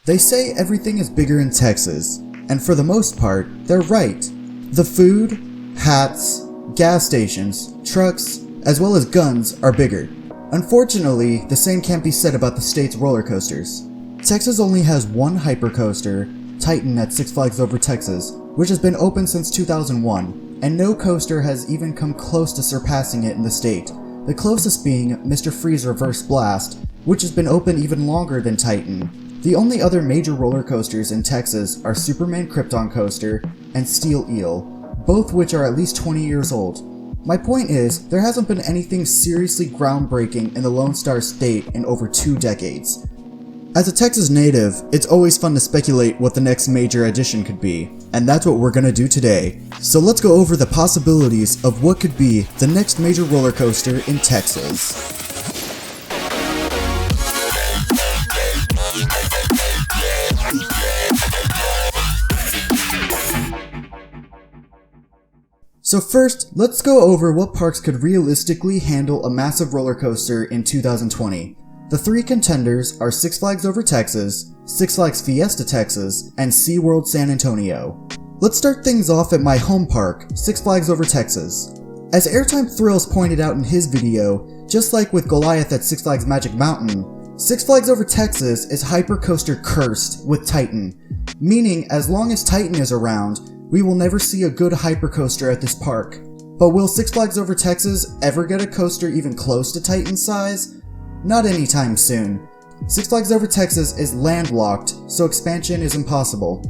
They say everything is bigger in Texas, and for the most part, they're right. The food, hats, gas stations, trucks, as well as guns are bigger. Unfortunately, the same can't be said about the state's roller coasters. Texas only has one hypercoaster, Titan at Six Flags Over Texas, which has been open since 2001, and no coaster has even come close to surpassing it in the state, the closest being Mr. Freeze Reverse Blast, which has been open even longer than Titan. The only other major roller coasters in Texas are Superman Krypton Coaster and Steel Eel, both which are at least 20 years old. My point is, there hasn't been anything seriously groundbreaking in the Lone Star State in over 2 decades. As a Texas native, it's always fun to speculate what the next major addition could be, and that's what we're gonna do today. So let's go over the possibilities of what could be the next major roller coaster in Texas. So first, let's go over what parks could realistically handle a massive roller coaster in 2020. The 3 contenders are Six Flags Over Texas, Six Flags Fiesta Texas, and SeaWorld San Antonio. Let's start things off at my home park, Six Flags Over Texas. As Airtime Thrills pointed out in his video, just like with Goliath at Six Flags Magic Mountain, Six Flags Over Texas is hypercoaster cursed with Titan, meaning as long as Titan is around, we will never see a good hypercoaster at this park. But will Six Flags Over Texas ever get a coaster even close to Titan size? Not anytime soon. Six Flags Over Texas is landlocked, so expansion is impossible.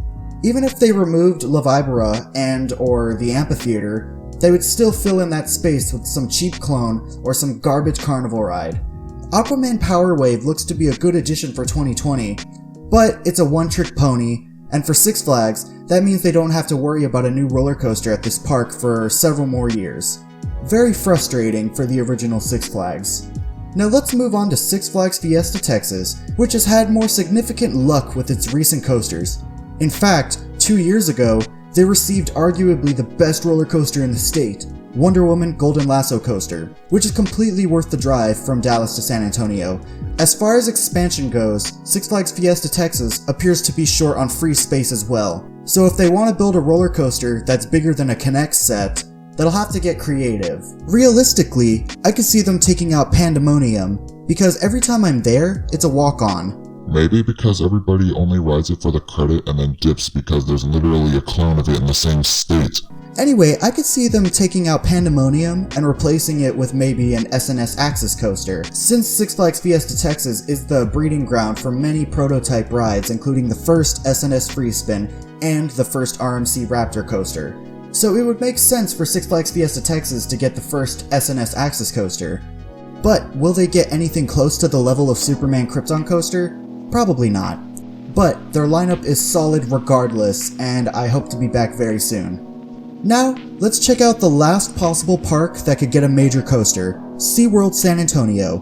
Even if they removed La Vibra and/or the amphitheater, they would still fill in that space with some cheap clone or some garbage carnival ride. Aquaman Power Wave looks to be a good addition for 2020, but it's a one-trick pony, and for Six Flags, that means they don't have to worry about a new roller coaster at this park for several more years. Very frustrating for the original Six Flags. Now let's move on to Six Flags Fiesta Texas, which has had more significant luck with its recent coasters. In fact, 2 years ago, they received arguably the best roller coaster in the state, Wonder Woman Golden Lasso Coaster, which is completely worth the drive from Dallas to San Antonio. As far as expansion goes, Six Flags Fiesta Texas appears to be short on free space as well, so if they want to build a roller coaster that's bigger than a Connect set, they'll have to get creative. Realistically, I could see them taking out Pandemonium, because every time I'm there, it's a walk-on. Maybe because everybody only rides it for the credit and then dips because there's literally a clone of it in the same state. Anyway, I could see them taking out Pandemonium and replacing it with maybe an SNS Axis coaster, since Six Flags Fiesta Texas is the breeding ground for many prototype rides, including the first SNS Free Spin and the first RMC Raptor coaster. So it would make sense for Six Flags Fiesta Texas to get the first SNS Axis coaster. But will they get anything close to the level of Superman Krypton Coaster? Probably not. But their lineup is solid regardless, and I hope to be back very soon. Now, let's check out the last possible park that could get a major coaster, SeaWorld San Antonio.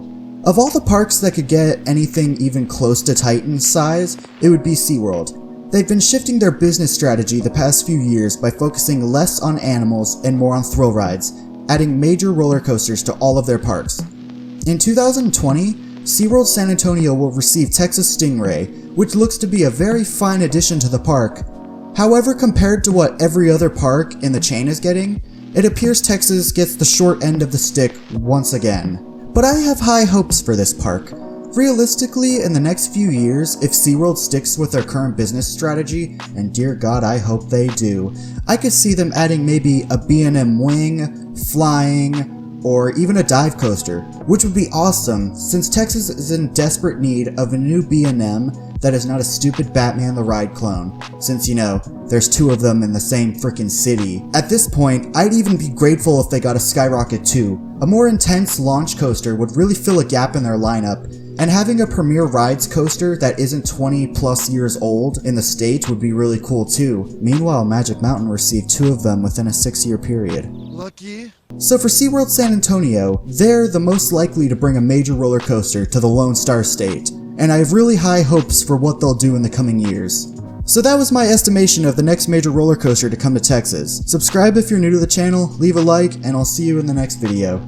Of all the parks that could get anything even close to Titan's size, it would be SeaWorld. They've been shifting their business strategy the past few years by focusing less on animals and more on thrill rides, adding major roller coasters to all of their parks. In 2020, SeaWorld San Antonio will receive Texas Stingray, which looks to be a very fine addition to the park. However, compared to what every other park in the chain is getting, it appears Texas gets the short end of the stick once again. But I have high hopes for this park. Realistically, in the next few years, if SeaWorld sticks with their current business strategy, and dear God I hope they do, I could see them adding maybe a B&M wing, flying, or even a dive coaster, which would be awesome since Texas is in desperate need of a new B&M that is not a stupid Batman the Ride clone, since you know, there's 2 of them in the same frickin' city. At this point, I'd even be grateful if they got a Skyrocket 2. A more intense launch coaster would really fill a gap in their lineup, and having a Premier Rides coaster that isn't 20 plus years old in the state would be really cool too. Meanwhile, Magic Mountain received 2 of them within a 6-year period. Lucky. So for SeaWorld San Antonio, they're the most likely to bring a major roller coaster to the Lone Star State, and I have really high hopes for what they'll do in the coming years. So that was my estimation of the next major roller coaster to come to Texas. Subscribe if you're new to the channel, leave a like, and I'll see you in the next video.